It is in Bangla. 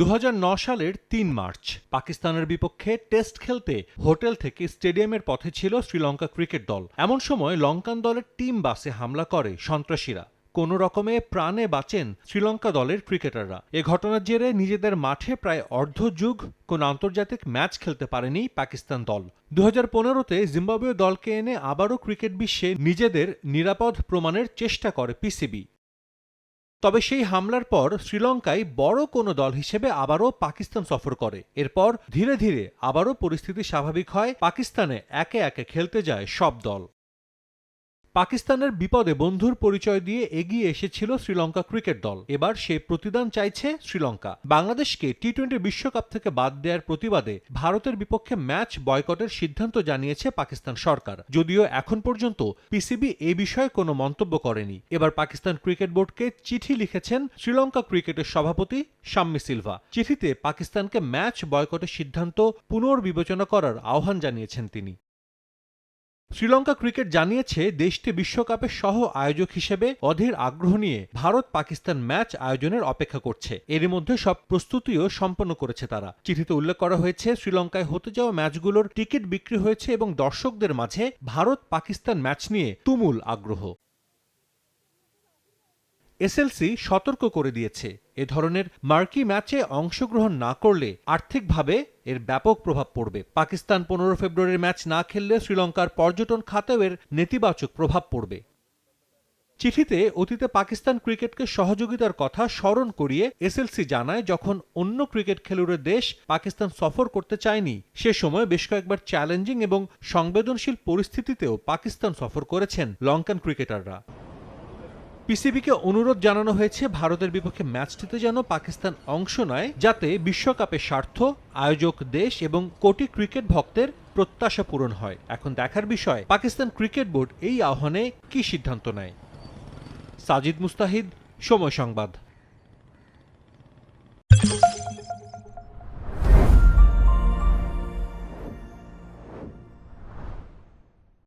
2009 সালের 3 মার্চ পাকিস্তানের বিপক্ষে টেস্ট খেলতে হোটেল থেকে স্টেডিয়ামের পথে ছিল শ্রীলঙ্কা ক্রিকেট দল। এমন সময় লঙ্কান দলের টিম বাসে হামলা করে সন্ত্রাসীরা। কোনো রকমে প্রাণে বাঁচেন শ্রীলঙ্কা দলের ক্রিকেটাররা। এ ঘটনার জেরে নিজেদের মাঠে প্রায় অর্ধযুগ কোনো আন্তর্জাতিক ম্যাচ খেলতে পারেনি পাকিস্তান দল। 2015-তে জিম্বাবুয়ে দলকে এনে আবারও ক্রিকেট বিশ্বে নিজেদের নিরাপদ প্রমাণের চেষ্টা করে পিসিবি। তবে সেই হামলার পর শ্রীলঙ্কায় বড় কোনো দল হিসেবে আবারও পাকিস্তান সফর করে। এরপর ধীরে ধীরে আবারও পরিস্থিতি স্বাভাবিক হয়। পাকিস্তানে একে একে খেলতে যায় সব দল। পাকিস্তানের বিপদে বন্ধুর পরিচয় দিয়ে এগিয়ে এসেছিল শ্রীলঙ্কা ক্রিকেট দল। এবার সেই প্রতিদান চাইছে শ্রীলঙ্কা। বাংলাদেশকে টি-20 বিশ্বকাপ থেকে বাদ দেওয়ার প্রতিবাদে ভারতের বিপক্ষে ম্যাচ বয়কটের সিদ্ধান্ত জানিয়েছে পাকিস্তান সরকার। যদিও এখন পর্যন্ত পিসিবি এ বিষয়ে কোনো মন্তব্য করেনি। এবার পাকিস্তান ক্রিকেট বোর্ডকে চিঠি লিখেছেন শ্রীলঙ্কা ক্রিকেটের সভাপতি শাম্মী সিলভা। চিঠিতে পাকিস্তানকে ম্যাচ বয়কটের সিদ্ধান্ত পুনর্বিবেচনা করার আহ্বান জানিয়েছেন তিনি। শ্রীলঙ্কা ক্রিকেট জানিয়েছে দেশটি বিশ্বকাপের সহ আয়োজক হিসেবে অধীর আগ্রহ নিয়ে ভারত পাকিস্তান ম্যাচ আয়োজনের অপেক্ষা করছে। এরই মধ্যে সব প্রস্তুতিও সম্পন্ন করেছে তারা। চিঠিতে উল্লেখ করা হয়েছে শ্রীলঙ্কায় হতে যাওয়া ম্যাচগুলোর টিকিট বিক্রি হয়েছে এবং দর্শকদের মাঝে ভারত পাকিস্তান ম্যাচ নিয়ে তুমুল আগ্রহ। এসএলসি সতর্ক করে দিয়েছে, এ ধরনের মার্কি ম্যাচে অংশগ্রহণ না করলে আর্থিকভাবে এর ব্যাপক প্রভাব পড়বে। পাকিস্তান 15 ফেব্রুয়ারির ম্যাচ না খেললে শ্রীলঙ্কার পর্যটন খাতেও এর নেতিবাচক প্রভাব পড়বে। চিঠিতে অতীতে পাকিস্তান ক্রিকেটকে সহযোগিতার কথা স্মরণ করিয়ে এসএলসি জানায়, যখন অন্য ক্রিকেট খেলুড়ে দেশ পাকিস্তান সফর করতে চায়নি সে সময় বেশ কয়েকবার চ্যালেঞ্জিং এবং সংবেদনশীল পরিস্থিতিতেও পাকিস্তান সফর করেছেন লঙ্কান ক্রিকেটাররা। পিসিবিকে অনুরোধ জানানো হয়েছে ভারতের বিপক্ষে ম্যাচটিতে যেন পাকিস্তান অংশ নেয়, যাতে বিশ্বকাপের স্বার্থ, আয়োজক দেশ এবং কোটি ক্রিকেট ভক্তের প্রত্যাশা পূরণ হয়। এখন দেখার বিষয় পাকিস্তান ক্রিকেট বোর্ড এই আহ্বানে কী সিদ্ধান্ত নেয়। সাজিদ মুস্তাহিদ, সময় সংবাদ।